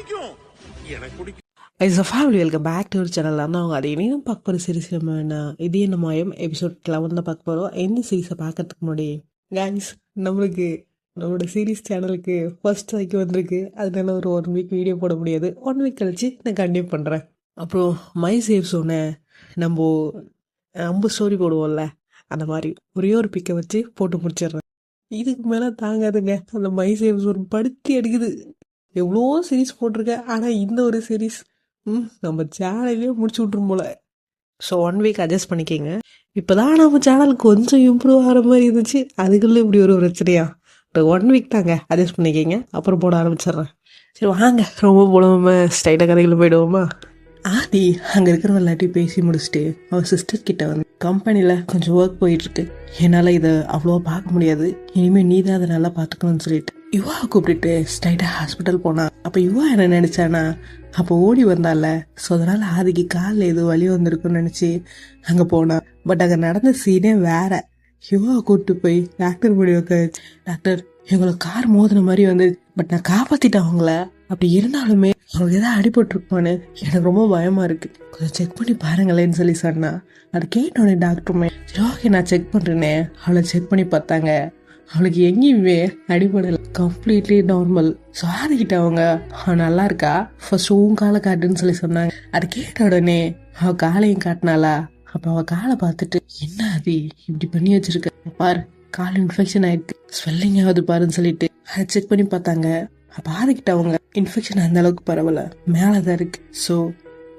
பிடிக்கும், எனக்கு பிடிக்கும். It's a family welcome back to ஒரு சேனல் தான் அவங்க அதை இனியும் பார்க்க போகிற சீரிஸ் நம்ம இது என்ன மாயம் எபிசோட் 11 தான் பார்க்க போகிறோம். எந்த சீரீஸை பார்க்கறதுக்கு முன்னாடி கைஸ் நம்மளோட சீரீஸ் சேனலுக்கு ஃபர்ஸ்ட் லைக் வந்திருக்கு. அதனால ஒரு 1 வீக் வீடியோ போட முடியாது. 1 வீக் கழிச்சு நான் கண்டினியூ பண்ணுறேன். அப்புறம் மை சேஃப் சோனை நம்ம ஸ்டோரி போடுவோம்ல, அந்த மாதிரி ஒரே ஒரு பிக்கை வச்சு போட்டு முடிச்சிடுறேன். இதுக்கு மேலே தாங்காதுங்க. அந்த மை சேஃப் சோன் படுத்தி அடிக்குது. எவ்வளோ சீரீஸ் போட்டிருக்கேன், ஆனால் இந்த ஒரு சீரீஸ் நம்ம சேனல்லே முடிச்சு விட்ரும் போல. ஸோ 1 வீக் அட்ஜஸ்ட் பண்ணிக்கிங்க. இப்போ தான் நம்ம சேனல் கொஞ்சம் இம்ப்ரூவ் ஆகிற மாதிரி இருந்துச்சு, அதுக்குள்ளே இப்படி ஒரு பிரச்சனையா? இப்போ 1 வீக் தாங்க அட்ஜஸ்ட் பண்ணிக்கிங்க, அப்புறம் போட ஆரம்பிச்சிட்றேன். சரி வாங்க, ரொம்ப போடாம ஸ்ட்ரைட்டாக கதைகள் போயிடுவோமா? ஆதி அங்கே இருக்கிற எல்லாத்தையும் பேசி முடிச்சுட்டு அவள் சிஸ்டர் கிட்ட வந்து கம்பெனியில் கொஞ்சம் ஒர்க் போயிட்டுருக்கு, என்னால் இதை அவ்வளோவா பார்க்க முடியாது, இனிமேல் நீ தான் அதை நல்லா பார்த்துக்கணும்னு சொல்லிட்டு யுவாவை கூப்பிட்டுட்டு ஸ்ட்ரைட்டாக ஹாஸ்பிட்டல் போனான். அப்போ யுவா என்ன நினச்சானா, அப்போ ஓடி வந்தால, ஸோ அதனால் ஆதிக்கு காலில் எதுவும் வலி வந்திருக்குன்னு நினச்சி அங்கே போனான். பட் அங்கே நடந்த சீனே வேற. யுவாவை கூப்பிட்டு போய் டாக்டர் முடிவுக்கு, டாக்டர் எங்களுக்கு கார் மோதின மாதிரி வந்து, பட் நான் காப்பாற்றிட்டேன் அவங்கள, அப்படி இருந்தாலுமே அவங்களுக்கு எதாவது அடிபட்டுருப்பான்னு எனக்கு ரொம்ப பயமாக இருக்குது, கொஞ்சம் செக் பண்ணி பாருங்களேன்னு சொல்லி சொன்னா. அது கேட்டோடனே டாக்டருமே சரி ஓகே நான் செக் பண்ணுறேனே. அவளை செக் பண்ணி பார்த்தாங்க, அவளுக்கு எங்கேயுமே அடிபடலை, கம்ப்ளீட்லி நார்மல். ஸோ ஆதிக்கிட்ட அவங்க நல்லா இருக்கா, ஃபர்ஸ்ட் உன் காலை காட்டுன்னு சொல்லி சொன்னாங்க. அது கேட்ட உடனே அவள் காலையும் காட்டினாளா. அப்போ அவள் காலை பார்த்துட்டு, என்ன அது இப்படி பண்ணி வச்சிருக்க பாரு, கால் இன்ஃபெக்ஷன் ஆயிருக்கு, ஸ்வெல்லிங் ஆகுது பாருன்னு சொல்லிட்டு அதை செக் பண்ணி பார்த்தாங்க. அப்போ ஆதிக்கிட்ட அவங்க இன்ஃபெக்ஷன் அந்த அளவுக்கு பரவாயில்ல, மேலே தான் இருக்கு. ஸோ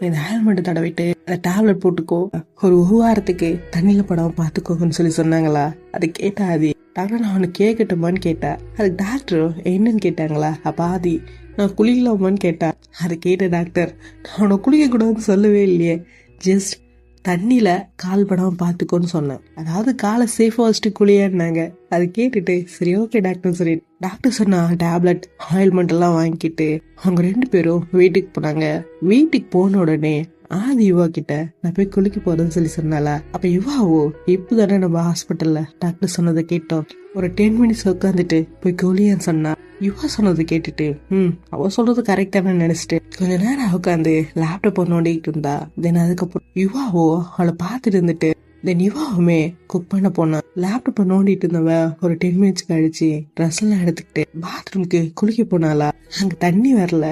இந்த ஆயில்மெண்ட் தடவிட்டு அந்த டேப்லெட் போட்டுக்கோ, ஒரு வாரத்துக்கு தண்ணியில் படாமல் பார்த்துக்கோங்கன்னு சொல்லி சொன்னாங்களா. அது கேட்டா ஆதி, டாக்டர் நான் அவனுக்கு கேட்கட்டுமான்னு கேட்டா. அதுக்கு டாக்டர் என்னன்னு கேட்டாங்களா. அப்போ ஆதி நான் குளிக்கலாமான்னு கேட்டா. அதை கேட்ட டாக்டர் நான் அவனை குளிக்கக்கூடாதுன்னு சொல்லவே இல்லையே, ஜஸ்ட் தண்ணியில் கால் படாமல் பார்த்துக்கோன்னு சொன்னேன், அதாவது காலை சேஃபாக வச்சுட்டு குளியாடினாங்க. அது கேட்டுட்டு சரி ஓகே டாக்டர் சரி டாக்டர் சொன்னா டேப்லெட் ஆயில்மெண்ட் எல்லாம் வாங்கிக்கிட்டு அவங்க 2 பேரும் வீட்டுக்கு போனாங்க. வீட்டுக்கு போன உடனே ஆதி யுவா கிட்ட நான் போய் குளிக்க போறேன்னு சொல்லி சொன்னால. அப்ப யுவாவோ இப்பதானே நம்ம ஹாஸ்பிட்டல்ல டாக்டர் சொன்னதை கேட்டோம், ஒரு 10 மினிட்ஸ் உட்காந்துட்டு போய் குளியான்னு சொன்னா. யுவா சொன்னதை கேட்டுட்டு அவ சொல்றது கரெக்டான நினைச்சிட்டு கொஞ்ச நேரம் உட்காந்து லேப்டாப் நோண்டிக்கிட்டு இருந்தா. தென் அதுக்கப்புறம் யுவாவோ அவளை பார்த்துட்டு இருந்துட்டு தென் யுவாவுமே குக் பண்ண போனா. லேப்டாப்பை நோண்டிட்டு இருந்தவ ஒரு 10 மினிட்ஸ் கழிச்சு ட்ரெஸ் எல்லாம் எடுத்துக்கிட்டு பாத்ரூம்க்கு குளிக்க போனாலா. அங்க தண்ணி வரல,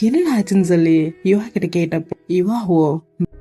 என்னடா ஆச்சுன்னு சொல்லி யுவா கிட்ட கேட்டப்போ யுவாவோ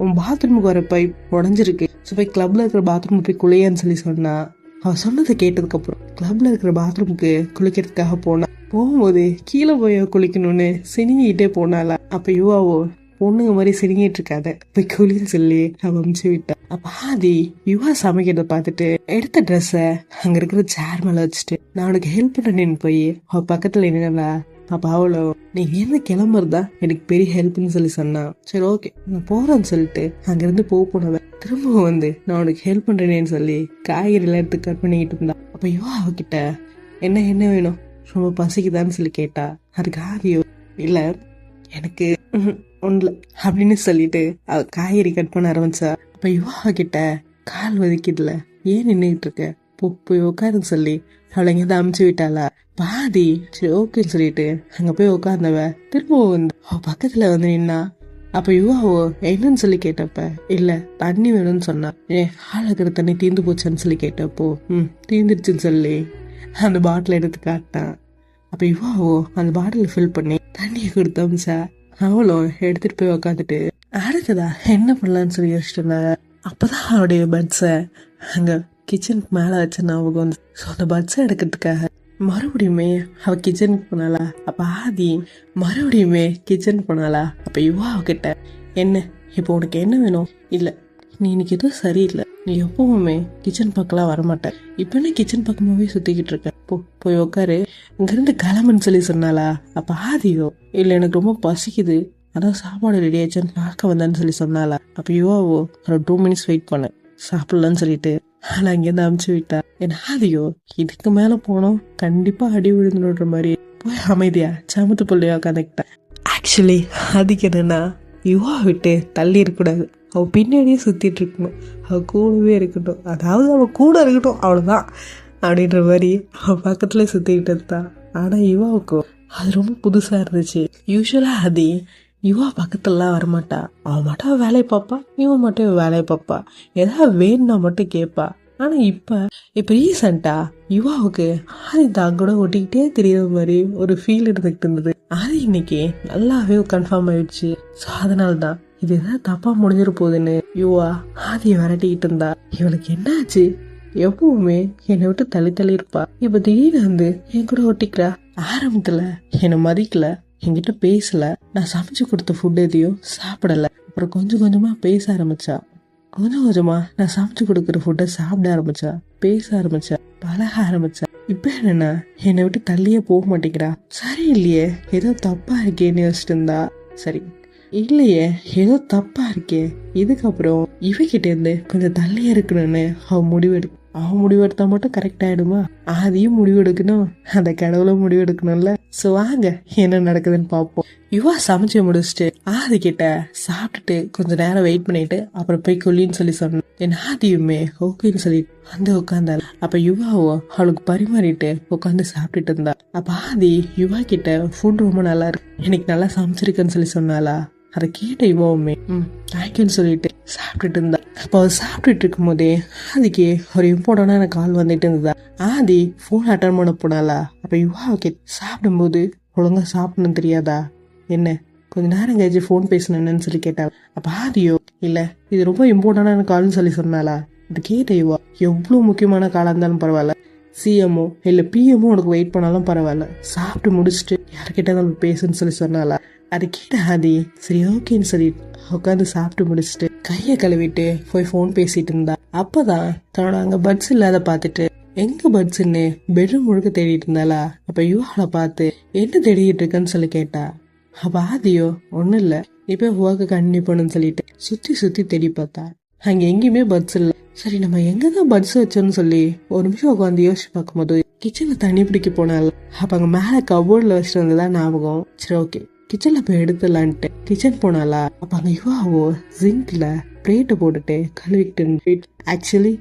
உன் பாத்ரூமுக்கு வர பைப் உடஞ்சிருக்கு, ஸோ போய் கிளப்ல இருக்கிற பாத்ரூம் போய் குளியான்னு சொல்லி சொன்னா. அவ சொன்னதை கேட்டதுக்கு அப்புறம் கிளப்ல இருக்கிற பாத்ரூமுக்கு குளிக்கிறதுக்காக போனா. போகும்போது கீழே போய் குளிக்கணும்னு சினிங்கிட்டே போனாலா. அப்ப யுவாவோ பொண்ணுங்க மாதிரி சிரிங்கிட்டு இருக்காத போய் குளின்னு சொல்லி அவ அமுச்சு விட்டா. அப்ப ஆதி யுவா சமைக்கிறத பார்த்துட்டு எடுத்த ட்ரெஸ்ஸ அங்க இருக்கிற சேர் மேல வச்சுட்டு நான் உனக்கு ஹெல்ப் பண்றேன்னு போய் அவ பக்கத்துல என்னடா. அப்ப அவளோ நீ என்ன கிளம்புறதா எனக்கு பெரிய ஹெல்ப்னு சொல்லி சொன்னா. சரி ஓகே நான் போறேன்னு சொல்லிட்டு அங்கிருந்து போனவ திரும்ப வந்து நான் உனக்கு ஹெல்ப் பண்றேன்னு சொல்லி காய்கறி எல்லாம் எடுத்து கட் பண்ணிக்கிட்டு இருந்தா. அப்ப யுவா அவகிட்ட என்ன வேணும், ரொம்ப பசிக்குதான்னு சொல்லி கேட்டா. அதுக்கு ஆதியோ இல்ல எனக்கு ஒன்றுல அப்படின்னு சொல்லிட்டு அவ காய்கறி கட் பண்ண ஆரம்பிச்சா. அப்ப யுவா கிட்ட கால் வதிக்கிடல, ஏன் நின்றுட்டு இருக்க, போய் உட்காருன்னு சொல்லி அவளை எங்கேயாவது அமுச்சு விட்டாளா. பாதி சரி ஓகேன்னு சொல்லிட்டு அங்க போய் உட்கார்ந்தவ திரும்ப வந்து அவ பக்கத்துல வந்து நின்னா. அப்ப யுவாவோ என்னன்னு சொல்லி கேட்டப்ப இல்ல தண்ணி வேணும்னு சொன்னா. ஆள் இருக்கிற தண்ணி தீர்ந்து போச்சான்னு சொல்லி கேட்டப்போ தீர்ந்துருச்சுன்னு சொல்லி அந்த பாட்டில் எடுத்து காட்டான். அப்ப யுவாவோ அந்த பாட்டில் ஃபில் பண்ணி தண்ணியை கொடுத்து அமிச்சா. அவளும் எடுத்துட்டு போய் உக்காந்துட்டு அடுத்ததா என்ன பண்ணலான்னு சொல்லி யோசிச்சுட்டு இருந்தாங்க. அப்பதான் அவளுடைய பட்ஸை அங்க கிச்சனுக்கு மேல வச்ச ஞாபகம் வந்து, ஸோ அந்த பட்ஸை எடுக்கிறதுக்காக மறுபடியுமே அவ கிச்சனுக்கு போனாளா. அப்ப ஆதி மறுபடியுமே கிச்சனுக்கு போனாளா. அப்ப யுவா அவகிட்ட என்ன இப்போ உனக்கு என்ன வேணும், இல்ல நீ இன்னைக்கு எதுவும் சரியில்லை, நீ எப்பவுமே கிச்சன் பக்கம்லாம் வரமாட்டேன், இப்ப என்ன கிச்சன் பக்கமாவே சுத்திக்கிட்டு இருக்க, போய் உட்காரு, இங்கிருந்து கிளம்புன்னு சொல்லி சொன்னாளா. அப்ப ஆதியோ இல்ல எனக்கு ரொம்ப பசிக்குது, அதான் சாப்பாடு ரெடி ஆயிடுச்சுன்னு பார்க்க வந்தான்னு சொல்லி சொன்னாளா. அப்ப யுவாவோ ஒரு 2 மினிட்ஸ் வெயிட் பண்ண சாப்பிடலான்னு சொல்லிட்டு அவளை அங்கேருந்து அமுச்சு விட்டா. என் ஆதியோ இதுக்கு மேல போனோம் கண்டிப்பா அடி விழுந்துன்ற மாதிரி போய் அமைதியா சமத்து பிள்ளையா உட்காந்துக்கிட்டா. ஆக்சுவலி அதுக்கு என்னன்னா யுவா விட்டு தள்ளி இருக்கக்கூடாது, அவ பின்னாடியே சுத்திட்டு இருக்கணும், அவ கூடவே இருக்கட்டும், அதாவது அவ கூட இருக்கட்டும் அவ்வளவுதான் அப்படின்ற மாதிரி அவ பக்கத்துல சுத்திக்கிட்டு இருந்தா. ஆனா யுவாவுக்கும் அது ரொம்ப புதுசா இருந்துச்சு. யூஸ்வலா அது யுவா பக்கத்துலலாம் வரமாட்டா. அவன் மட்டும் வேலையை பார்ப்பா, இவன் மட்டும் வேலையை பார்ப்பா, ஏதாவது வேணும்னா மட்டும் கேட்பா. ஆனா இப்ப ரீசெண்டா யுவாவுக்கு ஆதி தான் கூட ஒட்டிக்கிட்டே தெரியற மாதிரி ஒரு ஃபீல் இருந்துகிட்டு இருந்தது. அது இன்னைக்கு நல்லாவே கன்ஃபார்ம் ஆயிடுச்சு. ஸோ அதனால்தான் இது ஏதாவது தப்பா முடிஞ்சிட போகுதுன்னு யுவா ஆதியை விரட்டிக்கிட்டு இருந்தா. இவளுக்கு என்னாச்சு? எப்பவுமே என்னை விட்டு தள்ளி தள்ளி இருப்பா. இப்ப திடீர்னு வந்து என் கூட ஒட்டிக்கிறா. ஆரம்பத்துல என்னை மதிக்கல, என்கிட்ட பேசல, நான் சமைச்சு கொடுத்த ஃபுட் எதையும் சாப்பிடல. அப்புறம் கொஞ்சம் கொஞ்சமா பேச ஆரம்பிச்சா. கொஞ்சம் கொஞ்சமா நான் சமைச்சு கொடுக்குற ஃபுட்டை சாப்பிட ஆரம்பிச்சா, பேச ஆரம்பிச்சா, பழக ஆரம்பிச்சா. இப்ப என்னன்னா என்னை விட்டு தள்ளியே போக மாட்டேங்கிறா. சரி இல்லையே, ஏதோ தப்பா இருக்கேன்னு யோசிச்சுட்டு இருந்தா. சரி இல்லையே, ஏதோ தப்பா இருக்கே, இதுக்கப்புறம் இவகிட்ட இருந்து கொஞ்சம் தள்ளியே இருக்கணும்னு அவன் முடிவெடுத்தா மட்டும் கரெக்ட் ஆயிடுமா? அதையும் முடிவெடுக்கணும், அந்த கடவுளும் முடிவெடுக்கணும்ல. சோ வாங்க என்ன நடக்குதுன்னு பார்ப்போம். யுவா சமைச்சு முடிச்சுட்டு ஆதி கிட்ட சாப்பிட்டுட்டு கொஞ்ச நேரம் வெயிட் பண்ணிட்டு அப்புறம் போய் கொல்லின்னு சொல்லி சொன்னேன். என் ஆதியுமே ஓகேன்னு சொல்லி வந்து உட்காந்தாள். அப்ப யுவாவோ அவளுக்கு பரிமாறிட்டு உட்காந்து சாப்பிட்டுட்டு இருந்தா. அப்ப ஆதி யுவா கிட்ட ஃபுட் ரொம்ப நல்லா இருக்கு, எனக்கு நல்லா சமைச்சிருக்குன்னு சொல்லி சொன்னாலா. அதை கேட்ட யுவாவுமே தேங்க்யூன்னு சொல்லிட்டு சாப்பிட்டுட்டு இருந்தா. அப்போ அவள் சாப்பிட்டுட்டு இருக்கும் போதே ஆதிக்கு ஒரு இம்பார்ட்டன்டான கால் வந்துட்டு இருந்ததா. ஆதி ஃபோன் அட்டன் பண்ண போனாலா. அப்ப யுவாவுக்கு சாப்பிடும்போது ஒழுங்கா சாப்பிடணும் தெரியாதா என்ன, கொஞ்ச நேரம் கழிச்சு ஃபோன் பேசணுன்னு சொல்லி கேட்டாள். அப்ப ஆதியோ இல்ல இது ரொம்ப இம்பார்ட்டன்டான கால்னு சொல்லி சொன்னாலா. இது கேட்ட யுவா எவ்வளவு முக்கியமான காலா இருந்தாலும் பரவாயில்ல, சிஎம்ஓ இல்ல பிஎம்ஓ உனக்கு வெயிட் பண்ணாலும் பரவாயில்ல, சாப்பிட்டு முடிச்சுட்டு யார்கிட்ட நம்ம பேசுன்னு சொல்லி சொன்னாலா. அது கேட்ட ஆதி சரி ஓகேன்னு சொல்லி உட்காந்து சாப்பிட்டு முடிச்சுட்டு கையை கழுவிட்டு போய் ஃபோன் பேசிட்டு இருந்தா. அப்பதான் தன்னோட அங்க பட்ஸ் இல்லாத பார்த்துட்டு எங்க பட்ஸ்ன்னு பெட்ரூம் முழுக்க தேடிட்டு இருந்தாளா. அப்ப யுவாவை பார்த்து என்ன தேடிட்டு இருக்கன்னு சொல்லி கேட்டா. அப்ப ஆதியோ ஒன்னும் இல்ல, இப்ப ஒர்க்கு கண்டினியூ பண்ணுன்னு சொல்லிட்டு சுத்தி சுத்தி தேடி பார்த்தா. அங்க எங்கேயுமே பட்ஸ் இல்ல. சரி நம்ம எங்கதான் பட்ஸ் வச்சோன்னு சொல்லி ஒரு நிமிஷம் உட்காந்து யோசிச்சு பார்க்கும்போது கிச்சன்ல தண்ணி பிடிக்க போனால. அப்ப அங்க மேல கபோர்ட்ல வச்சுட்டு வந்ததா ஞாபகம். சரி ஓகே கிச்சன்ல போய் எடுத்துலான்ட்டு கிச்சன் போனாலா. அப்ப அங்க யுவாவோ ஜிங்க்ல பிளேட்டை போட்டுட்டு கழுவிட்டு ஆக்சுவலி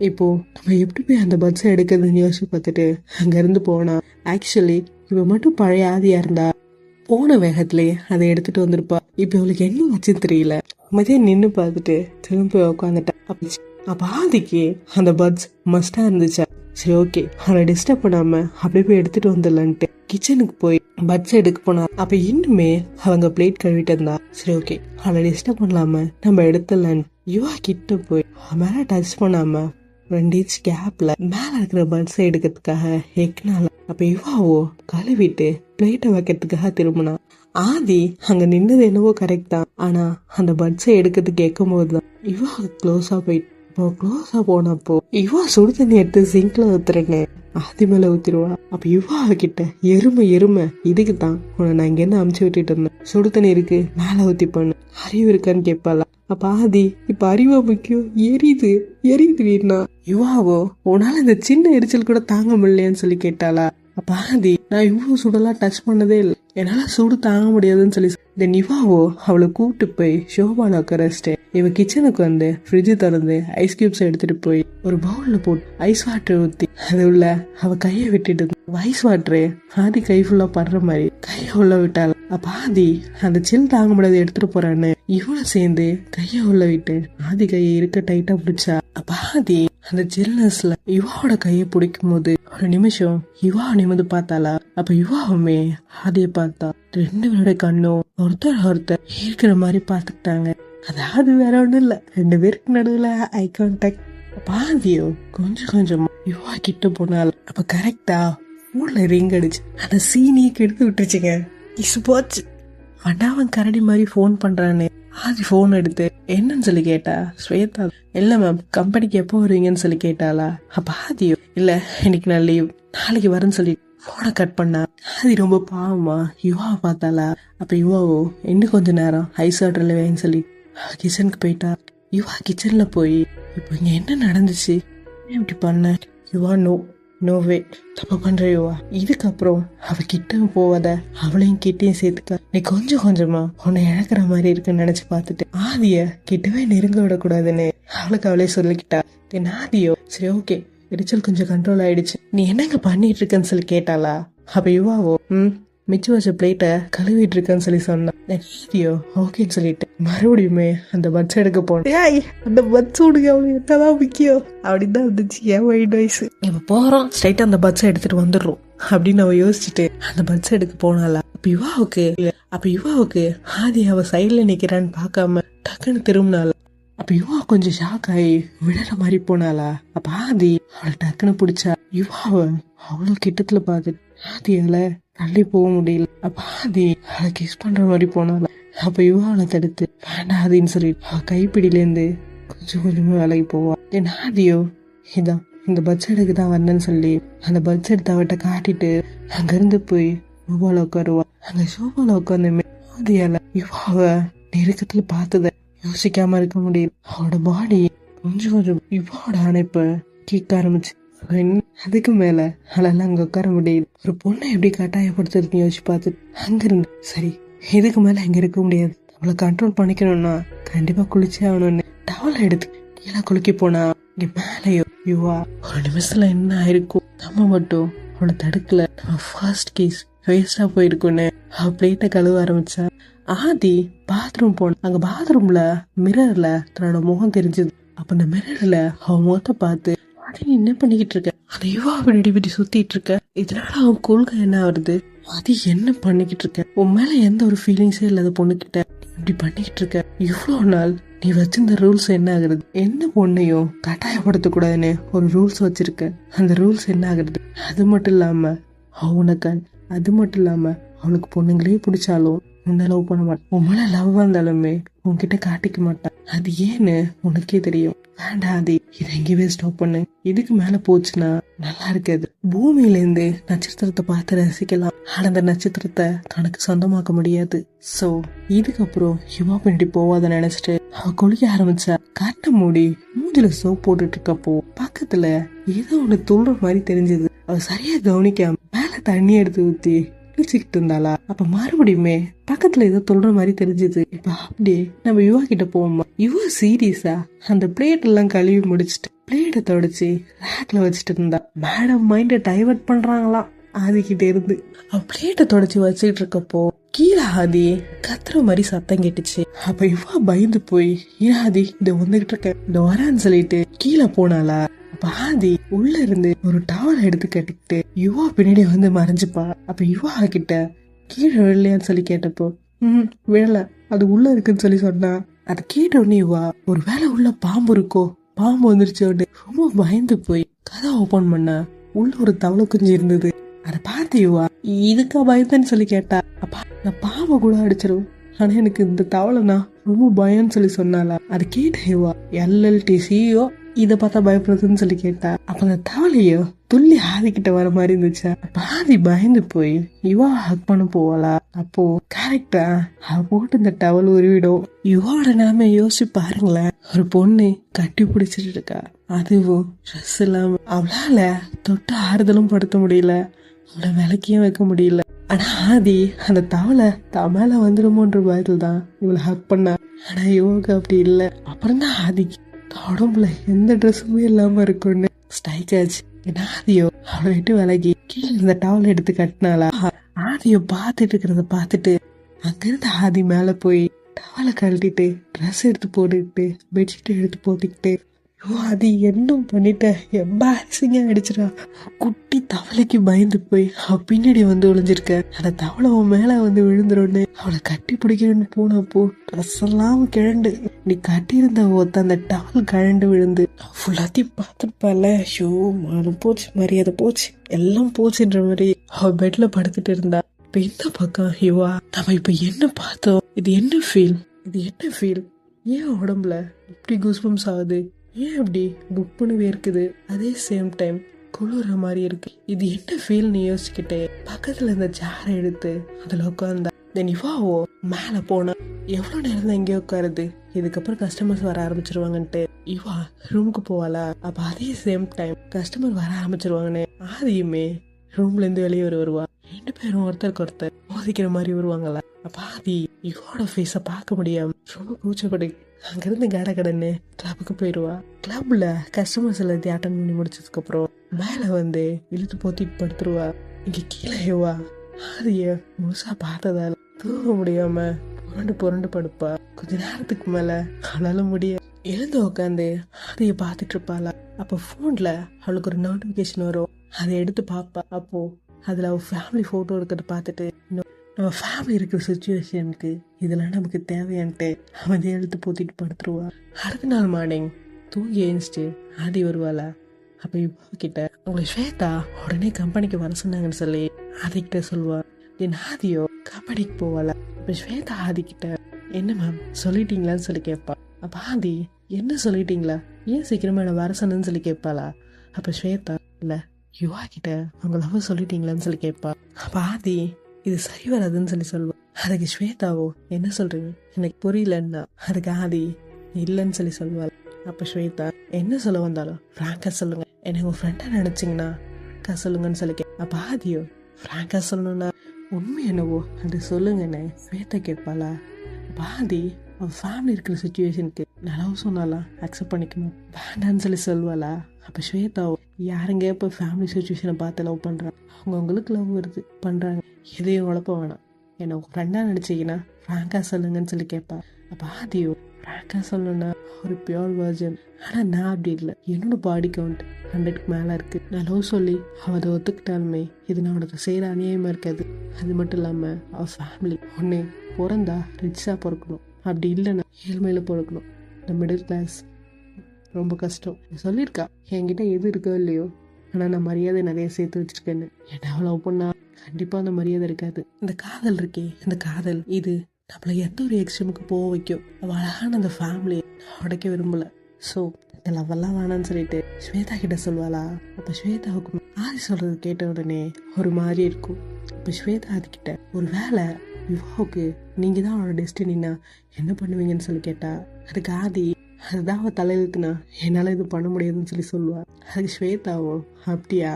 இப்போ நம்ம எப்படி போய் அந்த பட்ஸை எடுக்கிறதுன்னு யோசிச்சு பார்த்துட்டு அங்க இருந்து போனா. ஆக்சுவலி இவ மட்டும் பழைய ஆதியா இருந்தா போன வேகத்திலேயே அதை எடுத்துட்டு வந்திருப்பா. இப்ப இவளுக்கு என்ன வச்சுன்னு தெரியல. மதியம் நின்னு பார்த்துட்டு திரும்ப உட்காந்துட்டா. அப்ப ஆதிக்கு அந்த பட்ஸ் மஸ்டா இருந்துச்சா. சரி ஓகே அவனை டிஸ்டர்ப் பண்ணாம அப்படியே போய் எடுத்துட்டு வந்துடலான்ட்டு கிச்சனுக்கு போய் பட்ஸ் எடுக்க போனா. அப்ப இன்னுமே அவங்க பிளேட் கழுவிட்டு இருந்தா. சரி ஓகே அவனை டிஸ்டர்ப் பண்ணலாம நம்ம எடுத்துடலான்னு யுவா கிட்ட போய் மேல டச் பண்ணாம 2 இன்ச் கேப்ல மேல இருக்கிற பட்ஸை எடுக்கிறதுக்காக எக்னால. அப்ப யுவாவோ கழுவிட்டு பிளேட்டை வைக்கிறதுக்காக திரும்பினா. ஆதி அங்க நின்னது என்னவோ கரெக்ட் தான், ஆனா அந்த பட்ஸை எடுக்கிறதுக்கு கேட்கும் போதுதான் யுவா க்ளோஸா போயிட்டு. இப்போ க்ளோஸா போனப்போ யுவா சுடு தண்ணி எடுத்து சிங்க்ல ஊத்துறேன்னு ஆதி மேல ஊத்திடுவா. அப்ப யுவா அவகிட்ட எருமை இதுக்கு தான் உன்னை நான் இங்க இருந்து அமுச்சு விட்டுட்டு இருந்தேன், சுடு தண்ணி இருக்கு மேல ஊத்தி பண்ணு, அறிவு இருக்கான்னு கேட்பாளா. அப்ப ஆதி இப்ப அறிவா முக்கியம், எரியுதுன்னா யுவாவோ உன்னால இந்த சின்ன எரிச்சல் கூட தாங்க முடியலையான்னு சொல்லி கேட்டாளா. அப்ப ஆதி நான் இவ்வளவு சுடலாம் டச் பண்ணதே இல்லை, என்னால சூடு தாங்க முடியாதுன்னு சொல்லி தென் யுவாவோ அவளை கூப்பிட்டு போய் ஷோபால உட்காரச்சிட்டு இவ கிச்சனுக்கு வந்து ஃப்ரிட்ஜ் திறந்து ஐஸ் கியூப்ஸ் எடுத்துட்டு போய் ஒரு பவுல்ல போட்டு ஐஸ் வாட்டர் ஊத்தி அது உள்ள அவ கைய விட்டுட்டு ஐஸ் வாட்டரு ஆதி கை ஃபுல்லா படுற மாதிரி கைய உள்ள விட்டாள். அப்ப ஆதி அந்த சில் தாங்க முடியாது எடுத்துட்டு போறான்னு இவளும் சேர்ந்து கைய உள்ள விட்டு ஆதி கையை இருக்க டைட்டா பிடிச்சா. அப்ப ஆதி அந்த சில்னஸ்ல யுவாவோட கையை பிடிக்கும் போது ஒரு நிமிஷம் யுவா நிமிந்து பார்த்தாளா. அப்ப யுவாவுமே ஆதிய பார்த்தா. 2 பேரோட கண்ணும் ஒருத்தர் இருக்கிற மாதிரி பாத்துக்கிட்டாங்க. அதாவது வேற ஒண்ணும் இல்ல, 2 பேருக்கு நடுவுல ஐ கான்டாக்ட். பாதியோ கொஞ்சம் கொஞ்சமா யுவா கிட்ட போனால. அப்ப கரெக்டா ஊர்ல ரிங் அடிச்சு அந்த சீனியை கெடுத்து விட்டுருச்சுங்க. போச்சு வண்டாவன் கரடி மாதிரி போன் பண்றான்னு ஆதி போன் எடுத்து என்னன்னு சொல்லி கேட்டா ஸ்வேதா இல்ல மேம் கம்பெனிக்கு எப்போ வருவீங்கன்னு சொல்லி கேட்டாளா. அப்ப ஆதியோ இல்ல இன்னைக்கு நான் லீவ் நாளைக்கு வரேன்னு சொல்லி போனை கட் பண்ணா. ஆதி ரொம்ப பாவமா யுவாவை பார்த்தாளா. அப்ப யுவாவோ இன்னும் கொஞ்ச நேரம் ஐஸ் வாட்டர்ல வேன்னு சொல்லி கிச்சனுக்கு போயிட்டா. யுவா கிச்சன்ல போய் இப்போ இங்க என்ன நடந்துச்சு இப்படி பண்ண. யுவா நோவே தப்பு பண்ற யுவா, இதுக்கப்புறம் அவ கிட்டவும் போவாத, அவளையும் கிட்டையும் சேர்த்துக்க, நீ கொஞ்சம் கொஞ்சமா உன்னை இழக்கிற மாதிரி இருக்குன்னு நினைச்சு பார்த்துட்டு ஆதிய கிட்டவே நெருங்க விடக்கூடாதுன்னு அவளுக்கு அவளே சொல்லிக்கிட்டா. தென் ஆதியோ சரி ஓகே எரிச்சல் கொஞ்சம் கண்ட்ரோல் ஆயிடுச்சு, நீ என்னங்க பண்ணிட்டு இருக்கன்னு சொல்லி கேட்டாளா. அப்ப யுவாவோ மிச்சம் வச்ச பிளேட்டை கழுவிட்டு இருக்கான்னு சொல்லி சொன்னான். ஐயோ ஓகேன்னு சொல்லிட்டு மறுபடியுமே அந்த பட்ஸ் எடுக்க போனேன். ஏய் அந்த பட்ஸ் விடுங்க, அவனுக்கு என்னதான் முக்கியம் அப்படின்னு தான் இருந்துச்சு என் மைண்ட் வாய்ஸ். இப்போ போகிறோம் ஸ்ட்ரைட்டாக அந்த பட்ஸை எடுத்துட்டு வந்துடுறோம் அப்படின்னு அவ யோசிச்சுட்டு அந்த பட்ஸ் எடுக்க போனால. அப்ப யுவாவுக்கு ஆதி அவ சைட்ல நிக்கிறான்னு பார்க்காம டக்குன்னு திரும்பினால. அப்ப யுவா கொஞ்சம் ஷாக் ஆகி விழற மாதிரி போனாளா. அப்ப ஆதி அவளை டக்குன்னு பிடிச்சா. யுவாவை அவ்வளோ கிட்டத்துல பார்த்துட்டு ஆதியால தள்ளி போக முடியல. அப்ப ஆதி அவளை கிஸ் பண்ற மாதிரி போனால. அப்ப யுவா அவளை தடுத்து வேண்டாம் ஆதின்னு சொல்லிட்டு அவ கைப்பிடியிலேருந்து கொஞ்சம் கொஞ்சமா விலகி போவா. என் ஆதியோ இதான் இந்த பட்ஸ் எடுக்க தான் வந்தேன்னு சொல்லி அந்த பட்ஸ் எடுத்து அவட்ட காட்டிட்டு அங்கிருந்து போய் சோபால உட்காருவா. அங்க சோபால உட்காந்து ஆதியால யுவாவை நெருக்கத்துல பார்த்தத யோசிக்காம இருக்க முடியல. அவளோட பாடி கொஞ்சம் கொஞ்சம் யுவாவோட அணைப்ப கேட்க ஆரம்பிச்சு. அதுக்கு மேல அவளால அங்க உட்கார முடியல. ஒரு பொண்ணை எப்படி கட்டாயப்படுத்துறதுன்னு யோசிச்சு பார்த்துட்டு அங்கிருந்து சரி இதுக்கு மேல அங்க இருக்க முடியாது, அவளை கண்ட்ரோல் பண்ணிக்கணும்னா கண்டிப்பா குளிச்சே ஆகணும்னு டவலை எடுத்து கீழே குளிக்க போனா இங்க மேலையோ யுவா ஒரு நிமிஷத்துல என்ன ஆயிருக்கும். நம்ம மட்டும் அவளை தடுக்கல. நம்ம ஃபர்ஸ்ட் கேஸ் வேஸ்டா போயிருக்குன்னு அவ பிளேட்டை கழுவ ஆரம்பிச்சா. ஆதி பாத்ரூம் போன. அங்க பாத்ரூம்ல மிரர்ல தன்னோட முகம் தெரிஞ்சது. அப்ப அந்த மிரர்ல அவ முகத்தை பார்த்து நீ என்ன பண்ணிக்கிட்டு இருக்க, அந்த யுவா பின்னாடி பிடி சுத்திட்டு இருக்க, இதனால அவன் கொள்கை என்ன வருது, அது என்ன பண்ணிக்கிட்டு இருக்க, உன் மேல எந்த ஒரு ஃபீலிங்ஸே இல்லாத பொண்ணுகிட்ட இப்படி பண்ணிக்கிட்டு இருக்க, இவ்வளவு நாள் நீ வச்சிருந்த ரூல்ஸ் என்ன ஆகுறது, எந்த பொண்ணையும் கட்டாயப்படுத்த கூடாதுன்னு ஒரு ரூல்ஸ் வச்சிருக்க, அந்த ரூல்ஸ் என்ன ஆகுறது, அது மட்டும் இல்லாம அவனுக்கு பொண்ணுங்களே பிடிச்சாலும் உன்னை லவ் பண்ண மாட்டான், உன் மேல லவ் வந்தாலுமே உன்கிட்ட காட்டிக்க மாட்டான், அது ஏன்னு உனக்கே தெரியும், வேண்டாம் அது இதை எங்கேயே ஸ்டாப் பண்ணு, இதுக்கு மேல போச்சுன்னா நல்லா இருக்காது, பூமியில இருந்து நட்சத்திரத்தை பார்த்து ரசிக்கலாம், ஆனா அந்த நட்சத்திரத்தை தனக்கு சொந்தமாக்க முடியாது, சோ இதுக்கப்புறம் யுவா பின்னாடி போவாத நினைச்சிட்டு அவ குளிக்க ஆரம்பிச்சா. கட்ட மூடி மூஞ்சில சோப் போட்டுட்டு இருக்கப்போ பக்கத்துல ஏதோ ஒண்ணு துள்ளுற மாதிரி தெரிஞ்சது. அவ சரியா கவனிக்காம மேல தண்ணி எடுத்து ஊத்தி குளிச்சுக்கிட்டு இருந்தாளா. அப்ப மறுபடியுமே பக்கத்துல ஏதோ தொல்ற மாதிரி தெரிஞ்சது. இப்ப அப்படியே நம்ம யுவா கிட்ட போவோமா, யுவா சீரியஸா அந்த பிளேட் எல்லாம் கழுவி முடிச்சுட்டு பிளேட்டை தொடச்சு ரேக்ல வச்சுட்டு இருந்தா. மேடம் மைண்ட டைவர்ட் பண்றாங்களாம் ஆதிக்கிட்ட இருந்து. அவ பிளேட்டை தொடச்சு வச்சுட்டு இருக்கப்போ கீழே ஆதி கத்துற மாதிரி சத்தம் கேட்டுச்சு. அப்ப யுவா பயந்து போய் ஆதி இந்த வந்துகிட்டு இருக்க இந்த வரான்னு சொல்லிட்டு கீழே போனாளா. பாதி உள்ள இருந்து ஒரு டவல் எடுத்து கட்டிக்கிட்டு யுவா பின்னாடி வந்து மறைஞ்சுப்பா. அப்ப யுவா கிட்ட கீழே விழலையான்னு சொல்லி கேட்டப்போ விழல, அது உள்ள இருக்குன்னு சொல்லி சொன்னா. அதை கேட்ட உடனே யுவா ஒரு வேலை உள்ள பாம்பு இருக்கோ, பாம்பு வந்துருச்சு உடனே ரொம்ப பயந்து போய் கதை ஓபன் பண்ணா. உள்ள ஒரு தவளை குஞ்சு இருந்தது. அதை பார்த்து யுவா இதுக்கா பயந்தேன்னு சொல்லி கேட்டா. அப்பா நான் பாம்பை கூட அடிச்சிடும், ஆனா எனக்கு இந்த தவளைனா ரொம்ப பயம்னு சொல்லி சொன்னாலா. அது கேட்ட யுவா LLTCO இத பார்த்தா பயப்படுறதுன்னு சொல்லி கேட்டா. அப்ப அந்த தவளையோ துள்ளி ஆதிக்கிட்ட வர மாதிரி இருந்துச்சா. பாதி பயந்து போய் யுவா ஹக் பண்ண போவாளா. அப்போ கரெக்டா அவ போட்டு இந்த டவல் உருவிடும். யுவாவோட நிலைமை யோசிச்சு பாருங்களேன், ஒரு பொண்ணு கட்டி பிடிச்சிட்டு இருக்கா, அதுவும் ட்ரெஸ் இல்லாம, அவளால தொட்டு ஆறுதலும் படுத்த முடியல, அவளை விளக்கியும் வைக்க முடியல. ஆனா ஆதி அந்த தவளை மேல வந்துடுமோன்ற பயத்துல தான் இவளை ஹக் பண்ணா. ஆனா யுவாவுக்கு அப்படி இல்லை. அப்புறம் தான் ஆதிக்கு உடம்புல எந்த ட்ரெஸ்ஸுமே இல்லாம இருக்கும்னு ஸ்ட்ரைக் ஆச்சு. ஆதியோ அவளை விட்டு விலகி கீழே இந்த டவல் எடுத்து கட்டினாளா. ஆதியோ பார்த்துட்டு இருக்கிறத பார்த்துட்டு அங்கிருந்து ஆதி மேல போய் டவலை கழட்டிட்டு ட்ரெஸ் எடுத்து போட்டுக்கிட்டு பெட்ஷீட் எடுத்து போட்டுக்கிட்டு அது என்னும் பண்ணிட்ட எம்பாரசிங்கா அடிச்சிடா. குட்டி தவளைக்கு பயந்து போய் அவ பின்னாடி வந்து விழுந்திருக்க. அந்த தவளை அவன் மேல வந்து விழுந்துருன்னு அவளை கட்டி பிடிக்கணும்னு போனப்போ ட்ரெஸ் எல்லாம் கிழண்டு, நீ கட்டியிருந்த ஒத்த அந்த டவல் கழண்டு விழுந்து ஃபுல்லாத்தையும் பார்த்துப்பால. ஐயோ மானம் போச்சு, மரியாதை போச்சு, எல்லாம் போச்சுன்ற மாதிரி அவ பெட்ல படுத்துட்டு இருந்தா. இப்ப இந்த பக்கம் யுவா நம்ம இப்ப என்ன பார்த்தோம், இது என்ன ஃபீல், ஏன் உடம்புல இப்படி கூஸ்பம்ஸ் ஆகுது, ஏன் அப்படி குப்புன்னு வேர்க்குது, அதே சேம் டைம் குளிர மாதிரி இருக்கு, இது என்ன ஃபீல்னு யோசிச்சுக்கிட்டே பக்கத்துல இந்த சேரை எடுத்து அதுல உட்காந்தா. தென் இவாவோ மேல போனா எவ்வளவு நேரம் தான் இங்கே உட்காருது, இதுக்கப்புறம் கஸ்டமர்ஸ் வர ஆரம்பிச்சிருவாங்கன்ட்டு இவா ரூமுக்கு போவாளா. அப்ப அதே சேம் டைம் கஸ்டமர் வர ஆரம்பிச்சிருவாங்கன்னு ஆதியுமே ரூம்ல இருந்து வெளியே வருவா. 2 பேரும் ஒருத்தருக்கு ஒருத்தர் மோதிக்கிற மாதிரி வருவாங்களா. அப்ப ஆதி இவோட ஃபேஸ பார்க்க முடியாம ரொம்ப கூச்சப்படு அங்கிருந்து கடன்னு கிளப்புக்கு போயிடுவா. கிளப்ல கஸ்டமர்ஸ் எல்லாத்தையும் அட்டன் பண்ணி முடிச்சதுக்கு அப்புறம் மேல வந்து இழுத்து போத்திட்டு படுத்துருவா. இங்க கீழேவா ஆதிய முழுசா பார்த்ததால தூங்க முடியாம புரண்டு புரண்டு படுப்பா. கொஞ்ச நேரத்துக்கு மேல அவளால முடிய எழுந்து உட்காந்து ஆதிய பார்த்துட்டு இருப்பாளா. அப்போ ஃபோன்ல அவளுக்கு ஒரு நோட்டிபிகேஷன் வரும். அதை எடுத்து பார்ப்பா. அப்போ அதுல அவ ஃபேமிலி போட்டோ இருக்கிறத பார்த்துட்டு நம்ம ஃபேமிலி இருக்கிற சுச்சுவேஷனுக்கு இதெல்லாம் நமக்கு தேவையான்ட்டு அவன் எழுத்து போத்திட்டு படுத்துருவா. அடுத்த நாள் மார்னிங் தூங்கி எழுந்துட்டு ஆதி வருவாளா. அப்போ இப்போ கிட்ட உங்களை ஸ்வேதா உடனே கம்பெனிக்கு வர சொன்னாங்கன்னு சொல்லி ஆதிக்கிட்ட சொல்லுவா. என் ஆதியோ கம்பெனிக்கு போவாளா. இப்போ ஸ்வேதா ஆதிக்கிட்ட என்ன மேம் சொல்லிட்டீங்களான்னு சொல்லி கேட்பா. அப்போ ஆதி என்ன சொல்லிட்டீங்களா, ஏன் சீக்கிரமா என்ன வர சொன்னு சொல்லி கேட்பாளா. அப்போ ஸ்வேதா இல்லை யுவா கிட்ட அவங்க லவ் சொல்லிட்டீங்களான்னு சொல்லி கேட்பா. அப்போ ஆதி இது சரி வராதுன்னு சொல்லி சொல்லுவான். அதுக்கு ஸ்வேதாவோ என்ன சொல்றீங்க எனக்கு புரியலன்னா அதுக்கு ஆதி இல்லைன்னு சொல்லி சொல்லுவாள். அப்போ ஸ்வேதா என்ன சொல்ல வந்தாலும் ஃப்ராங்கா சொல்லுங்க, எனக்கு உங்க ஃப்ரெண்டா நினைச்சிங்கன்னா ஃப்ராங்கா சொல்லுங்கன்னு சொல்லி அப்போ ஆதியோ ஃப்ராங்கா சொல்லணும்னா உண்மை என்னவோ அது சொல்லுங்கன்னு ஸ்வேதா கேட்பாளா. அப்போ ஆதி அவள் ஃபேமிலி இருக்கிற சுச்சுவேஷனுக்கு நல்லா சொன்னாலாம் அக்செப்ட் பண்ணிக்கணும் வேண்டான்னு சொல்லி சொல்லுவாளா. அப்போ ஸ்வேதாவோ யாருங்க இப்போ ஃபேமிலி சுச்சுவேஷனை பார்த்து லவ் பண்ணுறாங்க, அவங்களுக்கு லவ் வருது பண்ணுறாங்க, எதையும் குழப்ப வேணாம், என்னை ஃப்ரெண்டாக நினச்சிங்கன்னா ஃப்ராங்கா சொல்லுங்கன்னு சொல்லி கேட்பா. அப்போ ஆதியோ ஃப்ராங்கா சொல்லணும்னா ஒரு பியோர் வெர்ஜன், ஆனால் நான் அப்படி இல்லை, என்னோட பாடி கவுண்ட் 100க்கு மேலே இருக்குது, நான் லவ் சொல்லி அவள் அதை ஒத்துக்கிட்டாலுமே இது நான் உனக்கு செய்கிற அநியாயமாக இருக்காது. அது மட்டும் இல்லாமல் அவள் ஃபேமிலி ஒன்று பிறந்தா ரிச்சாக பிறக்கணும், அப்படி இல்லைன்னா ஏழ்மையில் பிறக்கணும், இந்த மிடில் கிளாஸ் ரொம்ப கஷ்டம் சொல்லியிருக்கா. என்கிட்ட எது இருக்கோ இல்லையோ ஆனால் நான் மரியாதை நிறைய சேர்த்து வச்சிருக்கேன்னு. என்ன லவ் பண்ணா கண்டிப்பாக அந்த மரியாதை இருக்காது. இந்த காதல் இருக்கே, இந்த காதல் இது நம்மளை எந்த ஒரு எக்ஸ்ட்ரீமுக்கு போக வைக்கும். அவள் அழகான அந்த ஃபேமிலியை உடைக்க விரும்பல. ஸோ இந்த லவ்வெல்லாம் வேணான்னு சொல்லிட்டு ஸ்வேதா கிட்ட சொல்வாளா. அப்போ ஸ்வேதாவுக்கு ஆதி சொல்றது கேட்ட உடனே ஒரு மாதிரி இருக்கும். இப்போ ஸ்வேதா அதுக்கிட்ட ஒரு வேலை யுவாவுக்கு நீங்கள் தான் அவனோட டெஸ்டினா என்ன பண்ணுவீங்கன்னு சொல்லி கேட்டா. அதுக்கு ஆதி அதுதான் அவள் தலையெழுத்துனா என்னால் இது பண்ண முடியாதுன்னு சொல்லி சொல்லுவா. அதுக்கு ஸ்வேதாவும் அப்படியா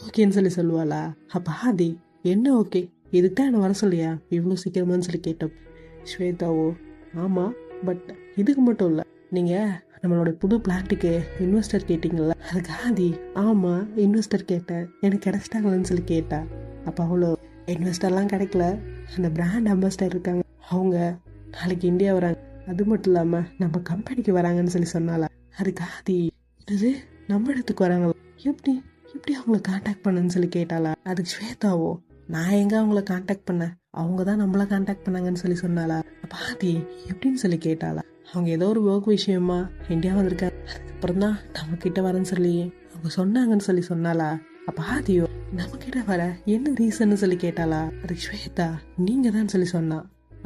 ஓகேன்னு சொல்லி சொல்லுவாளா. அப்போ ஆதி என்ன ஓகே இதுக்கு தான் என்ன வர சொல்லியா இவ்வளோ சீக்கிரமானு சொல்லி கேட்டோம். ஸ்வேதாவோ ஆமாம், பட் இதுக்கு மட்டும் இல்லை, நீங்கள் நம்மளோட புது பிளான்ட்டுக்கு இன்வெஸ்டர் கேட்டிங்களா. அதுக்கு ஆதி ஆமாம் இன்வெஸ்டர் கேட்டேன், எனக்கு கிடைச்சிட்டாங்களான்னு சொல்லி கேட்டா. அப்போ அவ்வளோ இன்வெஸ்டர்லாம் கிடைக்கல, அந்த பிராண்ட் அம்பாசிடர் இருக்காங்க, அவங்க நாளைக்கு இந்தியா வராங்க, அது மட்டும் இல்லாமல் நம்ம கம்பெனிக்கு வராங்கன்னு சொல்லி சொன்னாலா. அதுக்கு ஆதி இது நம்ம இடத்துக்கு வராங்களா, எப்படி எப்படி அவங்கள கான்டாக்ட் பண்ணுன்னு சொல்லி கேட்டாளா. அதுக்கு ஸ்வேதாவோ நான் எங்கே அவங்கள கான்டாக்ட் பண்ணேன், அவங்க தான் நம்மளை கான்டாக்ட் பண்ணாங்கன்னு சொல்லி சொன்னாலா. அப்போ ஆதி எப்படின்னு சொல்லி கேட்டாளா. அவங்க ஏதோ ஒரு ஒர்க் விஷயமா இந்தியா வந்திருக்காங்க, அதுக்கப்புறம் தான் நம்ம கிட்ட வரேன்னு சொல்லி அவங்க சொன்னாங்கன்னு சொல்லி சொன்னாலா. அப்போ ஆதியோ நம்ம கிட்ட வர என்ன ரீசன்னு சொல்லி கேட்டாளா. அதுக்கு ஸ்வேதா நீங்க தான் சொல்லி சொன்னா.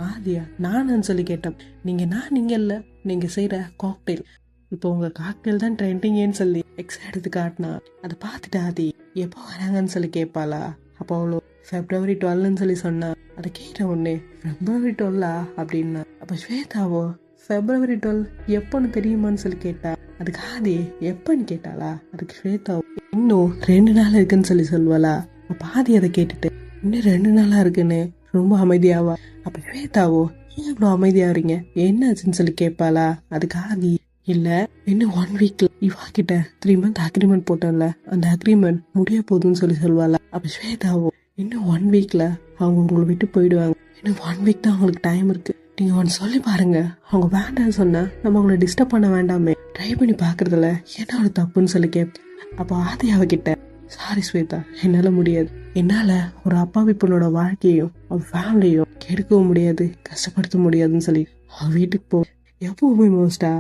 ஆதியா நானான்னு சொல்லி கேட்டேன். நீங்க இல்லை, நீங்க செய்யற காக்டெயில், இப்போ உங்க காக்டெயில் தான் ட்ரெண்டிங்கன்னு சொல்லி எக்ஸ் எடுத்து காட்டினா. அதை பார்த்துட்டு ஆதி எப்போ வராங்கன்னு சொல்லி கேட்பாளா. அப்போ அவ்வளோ February 12ன்னு சொல்லி சொன்னா. அதை கேட்ட உடனே February 12 அப்படின்னா. அப்போ ஸ்வேதாவோ February 12 எப்போன்னு தெரியுமான்னு சொல்லி கேட்டா. அதுக்கு ஆதி எப்பன்னு கேட்டாளா. அதுக்கு ஸ்வேதாவோ இன்னும் 2 நாள் இருக்குன்னு சொல்லி சொல்லுவாளா. அப்போ ஆதி அதை கேட்டுட்டு இன்னும் 2 நாளா இருக்குன்னு ரொம்ப அமைதியாவா. அப்ப ஸ்வேதாவோ ஏன் இவ்வளோ அமைதியாகிறீங்க என்னாச்சுன்னு சொல்லி கேட்பாளா. அதுக்கு ஆதி இல்ல இன்னும் 1 வீக்ல இவா கிட்ட 3 month அக்ரிமெண்ட் போட்டோம்ல, அந்த அக்ரிமெண்ட் முடிய போகுதுன்னு சொல்லி சொல்லுவாளா. அப்ப ஸ்வேதாவோ இன்னும் 1 வீக்ல அவங்க உங்களை விட்டு போயிடுவாங்க, இன்னும் 1 வீக் தான் அவங்களுக்கு டைம் இருக்கு, நீங்க ஒன்று சொல்லி பாருங்க, அவங்க வேண்டாம்னு சொன்னா நம்ம அவங்கள டிஸ்டர்ப் பண்ண வேண்டாமே, ட்ரை பண்ணி பாக்குறதுல என்ன ஒரு தப்புன்னு சொல்லி கேட்பேன். அப்போ ஆதி அவகிட்ட சாரி ஸ்வேதா என்னால முடியாது, என்னால ஒரு அப்பாவி பொண்ணோட வாழ்க்கையும் அவ ஃபேமிலியும் கெடுக்கவும் முடியாது, கஷ்டப்படுத்த முடியாதுன்னு சொல்லி அவ வீட்டுக்கு போ. எப்பவுமே மோஸ்டா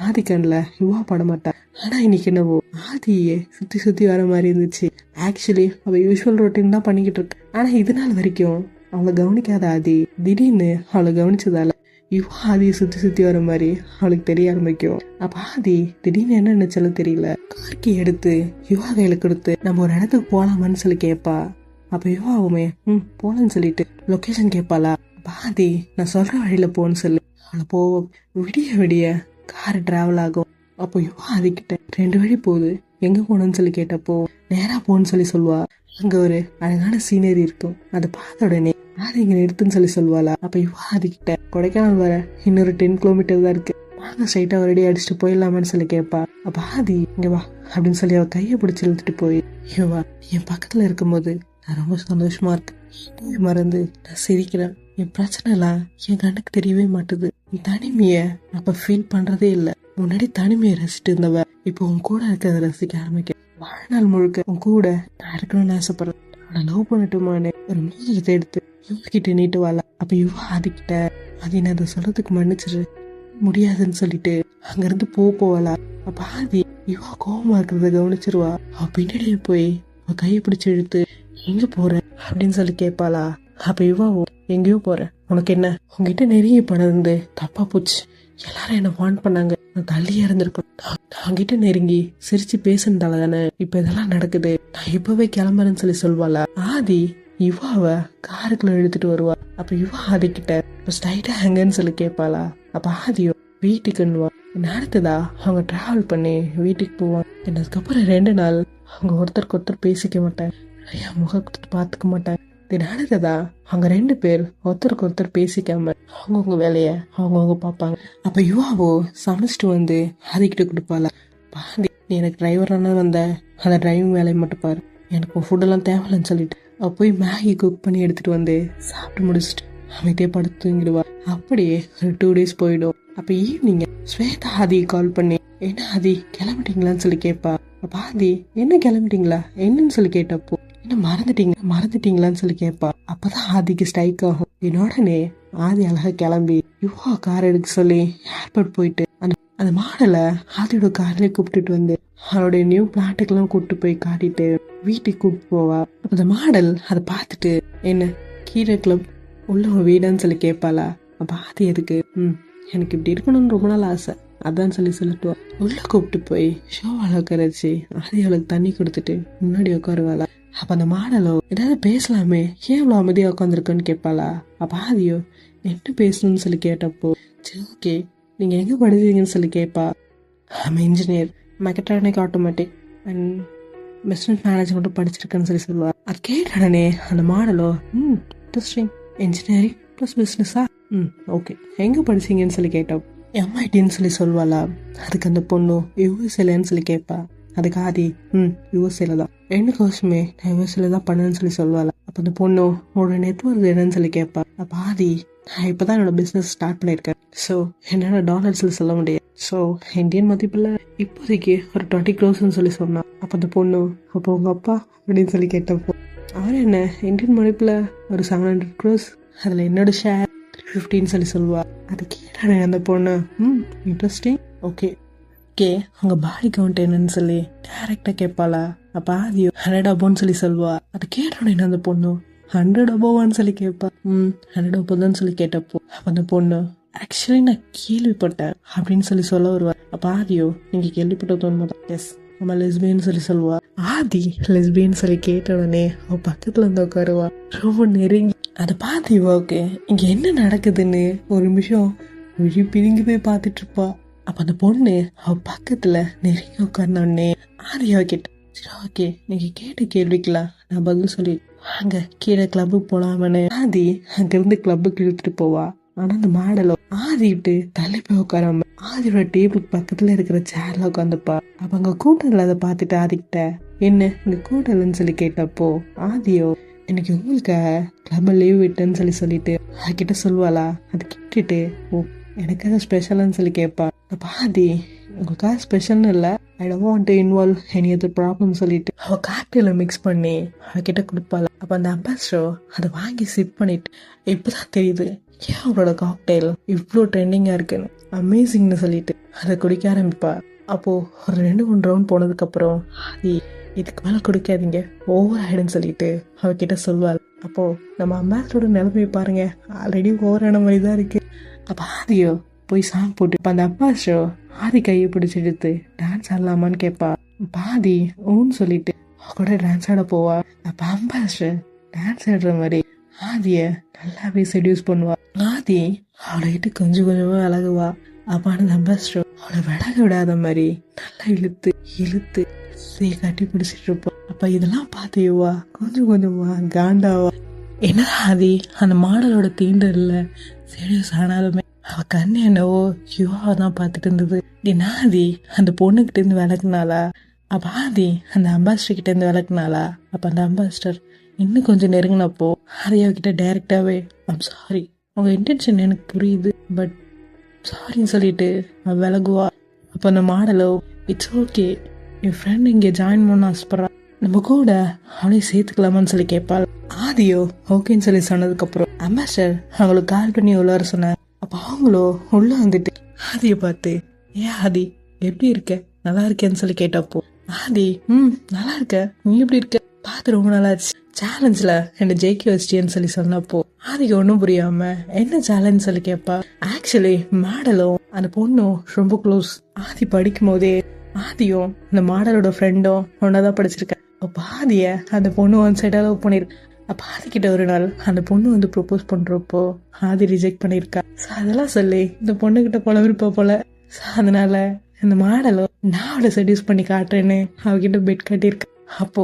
ஆதி கண்ணில் யுவா பட மாட்டா. ஆனா இன்னைக்கு என்னவோ ஆதியே சுத்தி சுத்தி வர மாதிரி இருந்துச்சு. ஆக்சுவலி அவ யூஸ்வல் ரொட்டீன் தான் பண்ணிக்கிட்டு இருக்கு. ஆனா இது நாள் வரைக்கும் அவளை கவனிக்காத ஆதி திடீர்னு அவளை கவனிச்சதால யுவா ஆதியை சுத்தி சுத்தி வர மாதிரி அவளுக்கு தெரிய ஆரம்பிக்கும். அப்ப ஆதி திடீர்னு என்ன நினைச்சாலும் தெரியல, கார்கி எடுத்து யுவா கையில கொடுத்து நம்ம ஒரு இடத்துக்கு போலாமான்னு சொல்லி கேட்பா. அப்ப யுவாவுமே போலான்னு சொல்லிட்டு லொகேஷன் கேட்பாளா. பாதி நான் சொல்ற வழியில போன்னு சொல்லி அவளை போவோம். விடிய விடிய கார் டிராவல் ஆகும். அப்போ யுவா அதுக்கிட்ட 2 வழி போகுது, எங்க போகணும்னு சொல்லி கேட்டப்போ நேரா போன்னு சொல்லி சொல்லுவா. அங்க ஒரு அழகான சீனரி இருக்கும், அதை பார்த்த உடனே ஆதி இங்க நிறுத்துன்னு சொல்லி சொல்லுவாளா. அப்ப யுவா அதுக்கிட்ட கொடைக்கானல் வர இன்னொரு 10 கிலோமீட்டர் தான் இருக்கு, வாங்க ஸ்ட்ரைட்டா ஒரு அடி அடிச்சுட்டு போயிடலாமான்னு சொல்லி கேட்பா. அப்ப ஆதி இங்க வா அப்படின்னு சொல்லி அவ கையை பிடிச்சி இழுத்துட்டு போய் யுவா என் பக்கத்துல இருக்கும்போது நான் ரொம்ப சந்தோஷமா இருக்கேன். என்னைய மறந்து நான் சிரிக்கிறேன். என் பிரச்சனை எல்லாம் என் கண்ணுக்கு தெரியவே மாட்டுது. என் தனிமைய அப்ப ஃபீல் பண்றதே இல்லை. முன்னாடி தனிமையை ரசிட்டு இருந்தவ இப்போ உன் கூட இருக்கிறத ரசிக்க ஆரம்பிக்க. வாழ்நாள் முழுக்க உன் கூட நான் இருக்கணும்னு ஆசைப்படுறேன். நான் லவ் பண்ணட்டுமான்னு ஒரு மோதிரத்தை எடுத்து இவகிட்ட நீட்டு வாழ. அப்ப இவ அதுகிட்ட அது என்ன அதை சொல்றதுக்கு மன்னிச்சிரு முடியாதுன்னு சொல்லிட்டு அங்கிருந்து போவாளா. அப்ப ஆதி இவ கோவமா இருக்கிறத கவனிச்சிருவா. அவ பின்னாடியே போய் அவ கையை பிடிச்சு இழுத்து எங்க போற அப்படின்னு சொல்லி கேட்பாளா. அப்ப இவாவோ எங்கேயோ போற, உனக்கு என்ன, உங்ககிட்ட நெருங்கி பணந்து தப்பா போச்சு, எல்லாரும் என்ன வான் பண்ணாங்க, நான் தள்ளியே இருந்திருக்கணும், நான் கிட்ட நெருங்கி சிரிச்சு பேசுனதால தானே இப்ப இதெல்லாம் நடக்குது, நான் இப்பவே கிளம்புறேன்னு சொல்லி சொல்வாளா. ஆதி இவாவ காருக்குள்ள இழுத்துட்டு வருவா. அப்ப இவா ஆதி கிட்ட ஸ்ட்ரைட்டா ஹேங்கன்னு சொல்லி கேட்பாளா. அப்ப ஆதியோ வீட்டுக்குன்னுவா. அடுத்ததா அவங்க டிராவல் பண்ணி வீட்டுக்கு போவாங்க. அதுக்கப்புறம் 2 நாள் அவங்க ஒருத்தருக்கு ஒருத்தர் பேசிக்க மாட்டாங்க, முகத்தை பார்த்துக்க மாட்டாங்க. அடுத்ததா அவங்க 2 பேர் ஒருத்தருக்கு ஒருத்தர் பேசிக்காம அவங்கவுங்க வேலைய அவங்கவுங்க பார்ப்பாங்க. அப்ப யுவாவோ சமைச்சிட்டு வந்து ஆதிக்கிட்ட கொடுப்பாளா. பாதி நீ எனக்கு டிரைவரான வந்த அந்த டிரைவிங் வேலையை மட்டும் பாரு, எனக்கு ஃபுட்டெல்லாம் தேவையில்லைன்னு சொல்லிட்டு அவ போய் மேகி குக் பண்ணி எடுத்துட்டு வந்து சாப்பிட்டு முடிச்சுட்டு அமைதியே படுத்து தூங்கிடுவா. அப்படியே ஒரு 2 days போயிடும். அப்ப ஈவினிங் ஸ்வேதா ஆதி கால் பண்ணி என்ன ஆதி கிளம்பிட்டீங்களான்னு சொல்லி கேட்பா. அப்ப ஆதி என்ன கிளம்பிட்டீங்களா என்னன்னு சொல்லி கேட்டப்போ என்ன மறந்துட்டீங்களான்னு சொல்லி கேட்பா. அப்பதான் ஆதிக்கு ஸ்ட்ரைக் ஆகும். என்னோடனே ஆதி அழகா கிளம்பி யுவா கார் எடுக்க சொல்லி ஏர்போர்ட் போயிட்டு அந்த மாடலை ஆதியோட கார்லயே கூப்பிட்டுட்டு வந்து அவளுடைய நியூ பிளான்ட்டுக்கு எல்லாம் கூப்பிட்டு போய் காட்டிட்டு வீட்டுக்கு கூப்பிட்டு போவா. அந்த மாடல் அதை பார்த்துட்டு என்ன கீழே கிளப் உள்ள வீடான்னு சொல்லி கேட்பாளா. அப்ப ஆதி எதுக்கு, எனக்கு இப்படி இருக்கணும்னு ரொம்ப நாள் ஆசை அதான் சொல்லி சொல்லிட்டு உள்ள கூப்பிட்டு போய் ஷோவால உட்காரச்சு ஆதி அவளுக்கு தண்ணி கொடுத்துட்டு முன்னாடி உட்காருவாளா. அப்ப அந்த மாடலோ ஏதாவது பேசலாமே ஏன் இவ்வளவு அமைதியா உட்காந்துருக்குன்னு கேட்பாளா. அப்ப ஆதியோ என்ன பேசணும்னு சொல்லி கேட்டப்போ சரி ஓகே நீங்க எங்க படிச்சீங்கன்னு சொல்லி கேட்பா. Engineer mechatronic automatic and business management படிச்சிருக்கேன்னு சொல்லி சொல்லுவா. அது கேட்ட உடனே அந்த மாடலோ இன்ட்ரெஸ்டிங், இன்ஜினியரிங் ப்ளஸ் பிஸ்னஸா, ஓகே எங்க படிச்சீங்கன்னு சொல்லி கேட்டோம். எம்ஐடின்னு சொல்லி சொல்வாளா. அதுக்கு அந்த பொண்ணு யூஎஸ்ஏலன்னு சொல்லி கேட்பா. அதுக்கு ஆதி யூஎஸ்ஏல தான் 2 கோர்ஸுமே நான் யூஎஸ்ஏல தான் பண்ணேன்னு சொல்லி சொல்வாளா. அப்ப அந்த பொண்ணு உன்னோட நெட்வொர்க் என்னன்னு சொல்லி கேட்பா. அப்ப ஆதி நான் இப்பதான் என்னோட பிசினஸ் ஸ்டார்ட் பண்ணிருக்கேன், ஸோ என்னோட டாலர்ஸ்ல சொல்ல முடியாது, ஸோ இந்தியன் மதிப்புல இப்போதைக்கு ஒரு 20 crores சொல்லி சொன்னா. அப்ப அந்த பொண்ணு அப்போ உங்க அப்பா அப்படின்னு சொல்லி கேட்டப்போ அவர் என்ன இந்தியன் மதிப்புல ஒரு 700 crores, அதுல என்னோட ஷேர் 350 சொல்லி சொல்லுவா. அது கேட்டானே அந்த பொண்ணு இன்ட்ரெஸ்டிங், ஓகே உங்க பாடி கவுண்ட் என்னன்னு சொல்லி டைரக்டா கேட்பாளா. அப்ப ஆதியோ 100 above சொல்லி சொல்லுவா. அது கேட்டோட அந்த பொண்ணு 100 above சொல்லி கேட்பா. 100 above சொல்லி கேட்டப்போ அப்ப அந்த பொண்ணு ஆக்சுவலி நான் கேள்விப்பட்டேன் அப்படின்னு சொல்லி சொல்ல வருவா. அப்ப ஆதியோ நீங்க கேள்விப்பட்டது உண்மைதான், எஸ் நம்ம லெஸ்பியன் சொல்லி சொல்லுவா. ஆதி லெஸ்பியன் சொல்லி கேட்ட உடனே அவ பக்கத்துல இருந்து உட்காருவா. ரொம்ப நெருங்கி அதை பார்த்து இவாவுக்கு இங்க என்ன நடக்குதுன்னு ஒரு நிமிஷம் விழி பிரிங்கி போய் பார்த்துட்டு இருப்பா. அப்ப அந்த பொண்ணு அவ பக்கத்துல நெருங்கி உட்கார்ந்தோடனே ஆதி அவ கிட்ட ஓகே நீங்க கேட்ட கேள்விக்கலாம் நான் பதில் சொல்லி வாங்க கீழே கிளப்புக்கு போலாமன்னு ஆதி அங்கிருந்து கிளப்புக்கு இழுத்துட்டு போவா. ஆனா அந்த மாடலோ ஆதி விட்டு தள்ளி போய் உட்காராம ஆதியோட டேபிளுக்கு பக்கத்துல இருக்கிற சேர்ல உட்காந்துப்பா. அப்ப அங்க கூட்டம் இல்லாத பாத்துட்டு ஆதிக்கிட்ட என்ன இங்க கூட்டம் இல்லைன்னு சொல்லி கேட்டப்போ ஆதியோ எனக்கு உங்களுக்கு கிளப் லீவ் விட்டேன்னு சொல்லிட்டு அதுகிட்ட சொல்லுவாளா. அது கேட்டுட்டு ஓ எனக்காக ஸ்பெஷல்னு சொல்லி கேட்பா. அப்ப ஆதி உங்களுக்காக ஸ்பெஷல்னு இல்லை, I don't want to involve any other problem சொல்லிட்டு அவ காக்டெயில மிக்ஸ் பண்ணி அவகிட்ட கொடுப்பாளா. அப்ப அந்த அம்பாசிடர் அதை வாங்கி சிப் பண்ணிட்டு இப்பதான் தெரியுது ஏன் அவளோட காக்டெயில் இவ்வளோ ட்ரெண்டிங்கா இருக்குன்னு, அமேசிங்னு சொல்லிட்டு அதை குடிக்க ஆரம்பிப்பா. அப்போ ஒரு 2-3 ரவுண்ட் போனதுக்கு அப்புறம் ஆதி இதுக்கு மேல குடிக்காதீங்க ஓவர் ஆயிடுன்னு சொல்லிட்டு அவகிட்ட சொல்வாள். அப்போ நம்ம அம்பாசிடரோட நிலைமையை பாருங்க, ஆல்ரெடி ஓவர் ஆன மாதிரி தான் இருக்கு. அப்ப ஆதியோ போய் சாங் போட்டு அந்த அம்பாசிடர் ஆதி கையை பிடிச்சி எடுத்து டான்ஸ் ஆடலாமான்னு கேட்பா. பாதி ஊன்னு சொல்லிட்டு கூட டான்ஸ் ஆட போவா. அப்ப அம்பாசிடர் டான்ஸ் ஆடுற மாதிரி ஆதிய நல்லாவே செடியூஸ் பண்ணுவா. ஆதி அவளைகிட்ட கொஞ்சம் கொஞ்சமா விலகுவா. அப்ப அந்த அம்பாசிடர் அவளை விலக விடாத மாதிரி நல்லா இழுத்து கட்டி பிடிச்சிட்டு இருப்போம். அப்ப இதெல்லாம் பார்த்தியுவா கொஞ்சம் கொஞ்சமா காண்டாவா. என்ன ஆதி அந்த மாடலோட தீண்டல்ல செடியூஸ் ஆனாலுமே அவ கண்ணு என்னவோ யுவாவை தான் பார்த்துட்டு இருந்தது. ஆதி அந்த பொண்ணுகிட்ட இருந்து விளக்குனாளா. அப்ப ஆதி அந்த அம்பாசிடர் கிட்ட இருந்து விளக்குனாளா. அப்ப அந்த அம்பாசிடர் இன்னும் கொஞ்சம் நெருங்கினப்போ ஆதி அவகிட்ட டைரக்டாவே ஐம் சாரி, உங்க இன்டென்ஷன் எனக்கு புரியுது, பட் சாரின்னு சொல்லிட்டு அவள் விலகுவா. அப்போ அந்த மாடலோ இட்ஸ் ஓகே, என் ஃப்ரெண்ட் இங்கே ஜாயின் பண்ண ஆசைப்படுறா, நம்ம கூட அவளையும் சேர்த்துக்கலாமான்னு சொல்லி கேட்பாள். ஆதியோ ஓகேன்னு சொல்லி சொன்னதுக்கப்புறம் அம்பாசடர் அவங்களுக்கு கால் பண்ணி உள்ளார சொன்னார். அப்போ அவங்களோ உள்ள வந்துட்டு ஆதியை பார்த்து, ஏன் ஆதி எப்படி இருக்க, நல்லா இருக்கேன்னு சொல்லி கேட்டப்போ ஆதி நல்லா இருக்க, நீ எப்படி இருக்க, பார்த்து ரொம்ப நல்லா இருந்துச்சு, சேலஞ்சில் என்ன ஜெயிக்க வச்சிட்டேன்னு சொல்லி சொன்னப்போ ஆதிக்கு ஒன்றும் புரியாம என்ன சேலஞ்ச் சொல்லி கேட்பா. ஆக்சுவலி மாடலும் அந்த பொண்ணும் ரொம்ப க்ளோஸ். ஆதி படிக்கும் போதே ஆதியும் அந்த மாடலோட ஃப்ரெண்டும் ஒன்னாதான் படிச்சிருக்க. அப்போ ஆதிய அந்த பொண்ணு ஒன் சைடாக லவ் பண்ணிருக்கு. அப்போ ஆதிக்கிட்ட ஒரு நாள் அந்த பொண்ணு வந்து ப்ரொப்போஸ் பண்றப்போ ஆதி ரிஜெக்ட் பண்ணியிருக்கா. அதெல்லாம் சொல்லி இந்த பொண்ணுகிட்ட புலவிருப்பா போல. அதனால இந்த மாடலும் நான் அவளை செடியூஸ் பண்ணி காட்டுறேன்னு அவகிட்ட பெட் கட்டியிருக்கா. அப்போ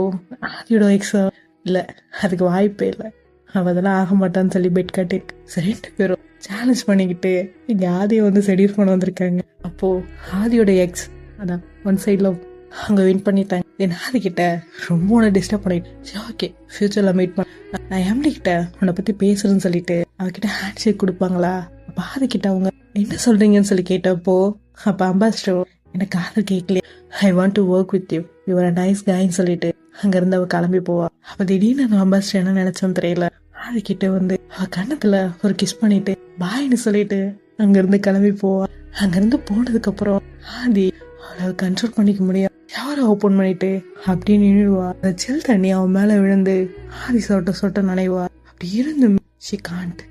ஆதியோட எக்ஸா இல்லை, அதுக்கு வாய்ப்பே இல்லை, அவள் அதெல்லாம் ஆக மாட்டான்னு சொல்லி பெட் கட்டிருக்கு. சரி, 2 பேரும் சேலஞ்ச் பண்ணிக்கிட்டு இங்க ஆதியை வந்து செடியூஸ் பண்ண வந்திருக்காங்க. அப்போ ஆதியோட எக்ஸ் அதான் ஒன் சைட்ல அவங்க வின் பண்ணிட்டாங்க. என் ஆதி கிட்ட ரொம்ப உன்னை டிஸ்டர்ப் பண்ணிட்டு, சரி ஓகே ஃபியூச்சர்ல மீட் பண்ண, நான் எம்டி கிட்ட உன்னை பத்தி பேசுறேன்னு சொல்லிட்டு அவகிட்ட ஹேண்ட் ஷேக் கொடுப்பாங்களா. அப்ப ஆதி கிட்ட அவங்க என்ன சொல்றீங்கன்னு சொல்லி கேட்டப்போ அப்ப அம்பாஸ்டர் எனக்கு காதல் கேட்கலையே, I want to work with you, your nice கைன்னு சொல்லிட்டு அங்க இருந்து அவ கிளம்பி போவா. அப்ப திடீர்னு அந்த அம்பாஸ்டர் என்ன நினைச்சோன்னு தெரியல, ஆதி கிட்ட வந்து அவ கண்ணத்துல ஒரு கிஸ் பண்ணிட்டு பாய்ன்னு சொல்லிட்டு அங்க இருந்து கிளம்பி போவா. அங்க இருந்து போனதுக்கு அப்புறம் ஆதி அவளை கண்ட்ரோல் பண்ணிக்க முடியாது, யாரை ஓப்பன் பண்ணிட்டு அப்படியே நின்றுடுவா. அந்த சில் தண்ணி அவன் மேல விழுந்து ஆதி சொட்ட சொட்ட நனைவா. அப்படி இருந்து ஷி காண்ட்.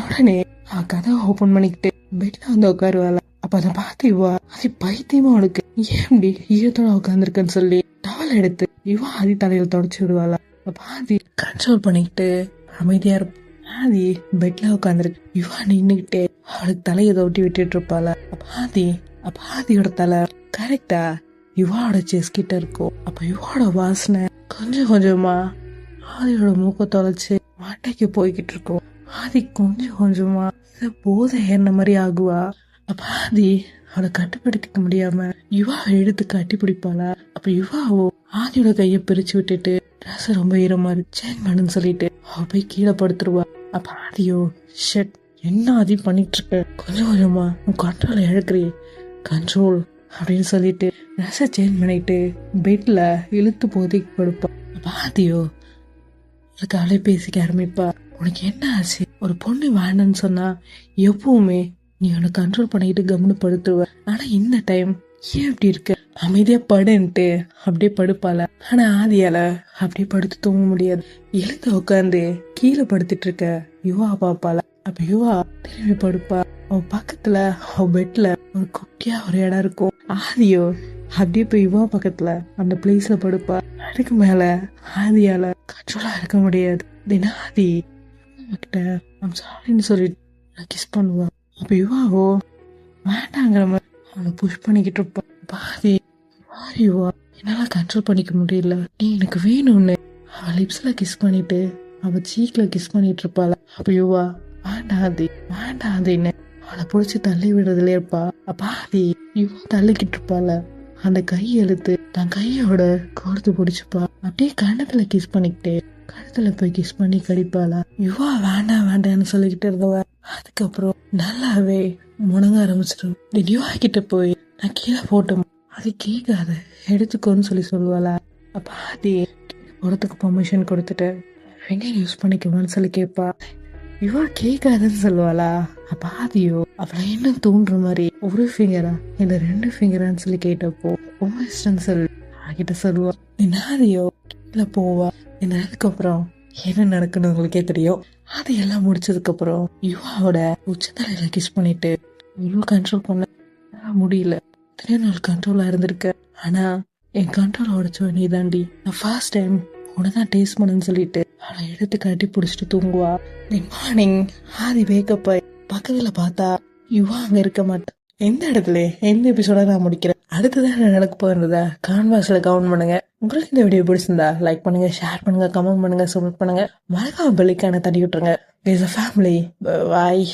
உடனே அவ கதவை ஓப்பன் பண்ணிக்கிட்டு பெட்ல வந்து உட்காருவாள். அப்ப அதை பார்த்து இவா அது பைத்தியமா அவளுக்கு, ஏன் இப்படி ஈரத்தோட உட்காந்துருக்குன்னு சொல்லி டவல் எடுத்து இவா ஆதி தலையில தொடச்சு விடுவாளா. அப்ப ஆதி கண்ட்ரோல் பண்ணிக்கிட்டு அமைதியா இருப்பா. ஆதி பெட்ல உட்காந்துருக்கு, இவா நின்னுகிட்டே அவளுக்கு தலையை தொட்டி விட்டுட்டு இருப்பாள. அப்ப ஆதியோட தலை கரெக்டா யுவாவோட செஸ் கிட்ட இருக்கும். அப்ப யுவாவோட வாசனை கொஞ்சம் கொஞ்சமா ஆதியோட மூக்க தொலைச்சு மாட்டைக்கு போய்கிட்டு இருக்கும். ஆதி கொஞ்சம் கொஞ்சமா போதை ஏறின மாதிரி ஆகுவா. அப்ப ஆதி அவளை கட்டுப்படுத்திக்க முடியாம யுவாவை எடுத்து கட்டி பிடிப்பாளா. அப்ப யுவாவோ ஆதியோட கைய பிரிச்சு விட்டுட்டு ட்ரெஸ் ரொம்ப ஈரமா சேஞ்ச் பண்ணுன்னு சொல்லிட்டு அவ போய் கீழே படுத்துருவா. அப்ப ஆதியோ ஷெட் என்ன ஆதி பண்ணிட்டு இருக்க, கொஞ்சம் கொஞ்சமா உன் கண்ட்ரோலை இழக்கிறே, கண்ட்ரோல் அப்படின்னு சொல்லிட்டு ட்ரெஸ்ஸை சேஞ்ச் பண்ணிட்டு பெட்ல இழுத்து போதைக்கு படுப்பா. ஆதியோ அதுக்கு அலைபேசிக்க ஆரம்பிப்பா. உனக்கு என்ன ஆச்சு, ஒரு பொண்ணு வேணும்னு சொன்னா எப்பவுமே நீ உன்னை கண்ட்ரோல் பண்ணிட்டு கவனப்படுத்துவ, ஆனா இந்த டைம் ஏன் இப்படி இருக்க, அமைதியா படுன்ட்டு அப்படியே படுப்பாள. ஆனா ஆதியால அப்படியே படுத்து தூங்க முடியாது. எழுந்து உட்காந்து கீழே படுத்துட்டு இருக்க யுவா பாப்பாள. அப்ப யுவா திரும்பி படுப்பா. அவ பக்கத்துல அவ பெட்ல ஒரு குட்டியா ஒரு இடம் இருக்கும். ஆதியோ அப்படியே போய் யுவா பக்கத்துல அந்த பிளேஸ்ல படுப்பா. அதுக்கு மேல ஆதியால கண்ட்ரோலா இருக்க முடியாது. ஆதி கிட்ட சாரின்னு சொல்லிட்டு கிஸ் பண்ணுவா. அப்ப யுவாவோ வேண்டாங்கிற மாதிரி அவனை புஷ் பண்ணிக்கிட்டு இருப்பான். பாதி யுவா என்னால கண்ட்ரோல் பண்ணிக்க முடியல, நீ எனக்கு வேணும்னு அவ லிப்ஸ்ல கிஸ் பண்ணிட்டு அவ சீக்ல கிஸ் பண்ணிட்டு இருப்பாள. அப்ப யுவா வேண்டாதின்னு அவளை புடிச்சு தள்ளி விடுறதுல இருப்பா. அப்ப ஆதி யுவா தள்ளிக்கிட்டு இருப்பாள, அந்த கையை இழுத்து தன் கையோட கோர்த்து பிடிச்சுப்பா. அப்படியே கண்ணத்துல கிஸ் பண்ணிக்கிட்டே கழுத்துல போய் கிஸ் பண்ணி கடிப்பாளா. யுவா வேண்டான்னு சொல்லிக்கிட்டு இருந்தவ அதுக்கப்புறம் நல்லாவே முணங்க ஆரம்பிச்சிடும். யுவா கிட்ட போய் நான் கீழே போட்டோம், அது கேட்காத எடுத்துக்கோன்னு சொல்லுவாளா. அப்ப ஆதி போறதுக்கு பெர்மிஷன் கொடுத்துட்டு ஃபிங்கர் யூஸ் பண்ணிக்குவான்னு சொல்லி கேட்பா. யுவா கேட்காதுன்னு சொல்லுவாளா. அப்ப ஆதியோ அவளை என்ன தூண்டுற மாதிரி ஒரு ஃபிங்கரா இல்ல 2 ஃபிங்கரான்னு சொல்லி கேட்டப்போ ரொம்ப இஷ்டம் கிட்ட சொல்லுவா. ஆதியோ கீழே போவா. அதுக்கப்புறம் என்ன நடக்குன்னு உங்களுக்கே தெரியும். அது எல்லாம் முடிச்சதுக்கு அப்புறம் யுவாவோட உச்சத்தலையில கிஸ் பண்ணிட்டு இவ்வளவு கண்ட்ரோல் பண்ண முடியல, இத்தனை நாள் கண்ட்ரோலா இருந்திருக்க, ஆனா என் கண்ட்ரோல் உடைச்சவ நீ தாண்டி, நான் ஃபர்ஸ்ட் டைம் உனதான் டேஸ்ட் பண்ணுன்னு சொல்லிட்டு அவளை எடுத்து கட்டி பிடிச்சிட்டு தூங்குவா. மார்னிங் ஆதி வேக்கப் ஆகி பக்கத்துல பார்த்தா யுவா அங்க இருக்க மாட்டேன். எந்த இடத்துல எந்த எபிசோட நான் முடிக்கிறேன், அடுத்ததான் நடக்க போகிறதா கான்வாஸ்ல கவுண்ட் பண்ணுங்க. உங்களுக்கு இந்த வீடியோ பிடிச்சிருந்தா லைக் பண்ணுங்க, ஷேர் பண்ணுங்க, கமெண்ட் பண்ணுங்க, சப்போர்ட் பண்ணுங்க, மறக்காம பெல்லைக்கான தட்டி விட்டுருங்க. Is a family. பாய்.